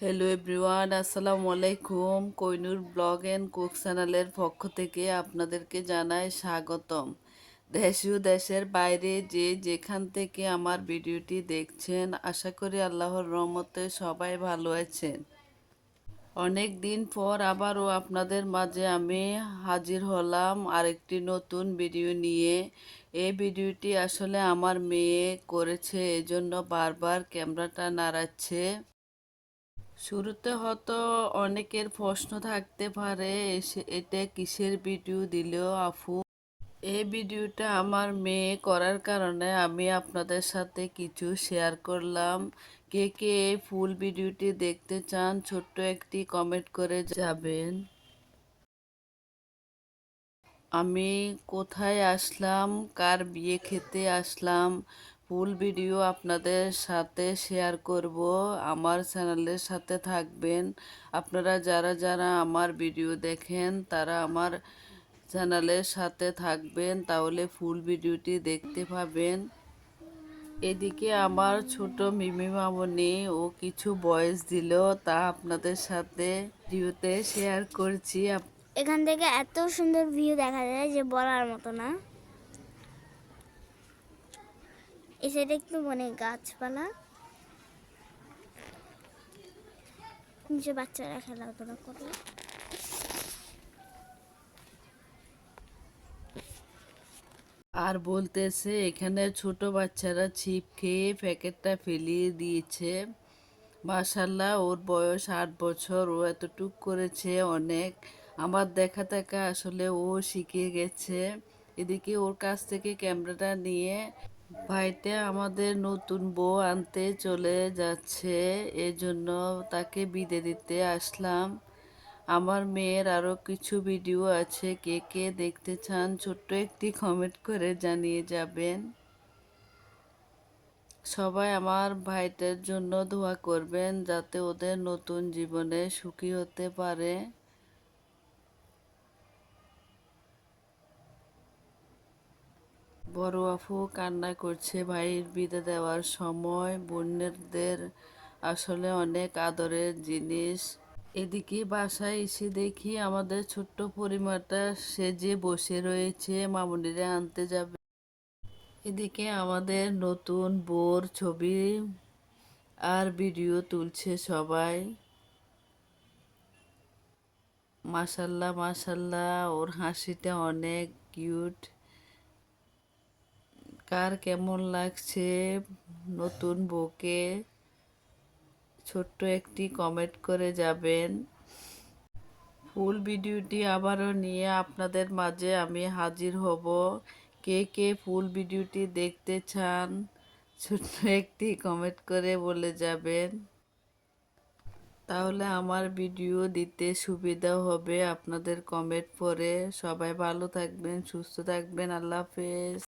Hello everyone, আসসালামু আলাইকুম। Kohinoor blog and cook চ্যানেলের পক্ষ থেকে আপনাদেরকে জানাই স্বাগতম। দেশ ও দেশের বাইরে যে যেখান থেকে আমার ভিডিওটি দেখছেন, আশা করি আল্লাহর রহমতে সবাই ভালো আছেন। অনেক দিন পর আবারও আপনাদের মাঝে আমি হাজির হলাম আরেকটি নতুন ভিডিও নিয়ে। এই ভিডিওটি আসলে আমার মেয়ে করেছে, এজন্য বারবার ক্যামেরাটা নাড়াচ্ছে। শুরুতে হয়তো অনেকের প্রশ্ন থাকতে পারে, এটা কিসের ভিডিও দিলেও আপু। এই ভিডিওটা আমার মেয়ে করার কারণে আমি আপনাদের সাথে কিছু শেয়ার করলাম। কে কে এই ফুল ভিডিওটি দেখতে চান, ছোট্ট একটি কমেন্ট করে যাবেন। আমি কোথায় আসলাম, কার বিয়ে খেতে আসলাম, ফুল ভিডিও আপনাদের সাথে শেয়ার করব। আমার চ্যানেলের সাথে থাকবেন। আপনারা যারা যারা আমার ভিডিও দেখেন তারা আমার চ্যানেলের সাথে থাকবেন, তাহলে ফুল ভিডিওটি দেখতে পাবেন। এদিকে আমার ছোট মিমি মামনি ও কিছু ভয়েস দিল, তা আপনাদের সাথে ভিডিওতে শেয়ার করছি। এখান থেকে এত সুন্দর ভিউ দেখা যায় যে বলার মতো না। এই সাইডে একটু অনেক গাছপালা, নিচে বাচ্চারা খেলাধুলা করে। আর বলতেছে এখানে ছোট বাচ্চারা ছিপ খেয়ে প্যাকেটটা ফেলিয়ে দিয়েছে। মাশাল্লাহ, ওর বয়স 8 বছর, ও এতটুক করেছে অনেক। আমার দেখা দেখা আসলে ও শিখে গেছে। এদিকে ওর কাছ থেকে ক্যামেরাটা নিয়ে ভাইটা আমাদের নতুন বউ আনতে চলে যাচ্ছে, এজন্য তাকে বিদায় দিতে আসলাম। আমার মেয়ের আরও কিছু ভিডিও আছে, কে কে দেখতে চান ছোট্ট একটি কমেন্ট করে জানিয়ে যাবেন। সবাই আমার ভাইটার জন্য দোয়া করবেন যাতে ওদের নতুন জীবনে সুখী হতে পারে। বড় আপু কান্না করছে ভাইয়ের বিদায় দেওয়ার সময়। বোনদের আসলে অনেক আদরের জিনিস। এদিকে বাসায় এসে দেখি আমাদের ছোট্ট পরিবারটা সেজে বসে রয়েছে, মামুনিরে আনতে যাবে। এদিকে আমাদের নতুন বোর ছবি আর ভিডিও তুলছে সবাই। মাশাল্লাহ মাশাল্লাহ, ওর হাসিটা অনেক কিউট। কার কেমন লাগছে নতুন বউকে, ছোট্ট একটি কমেন্ট করে যাবেন। ফুল ভিডিওটি আবারও নিয়ে আপনাদের মাঝে আমি হাজির হব। কে কে ফুল ভিডিওটি দেখতে চান ছোট্ট একটি কমেন্ট করে বলে যাবেন, তাহলে আমার ভিডিও দিতে সুবিধা হবে আপনাদের কমেন্ট পড়ে। সবাই ভালো থাকবেন, সুস্থ থাকবেন, আল্লাহ হাফেজ।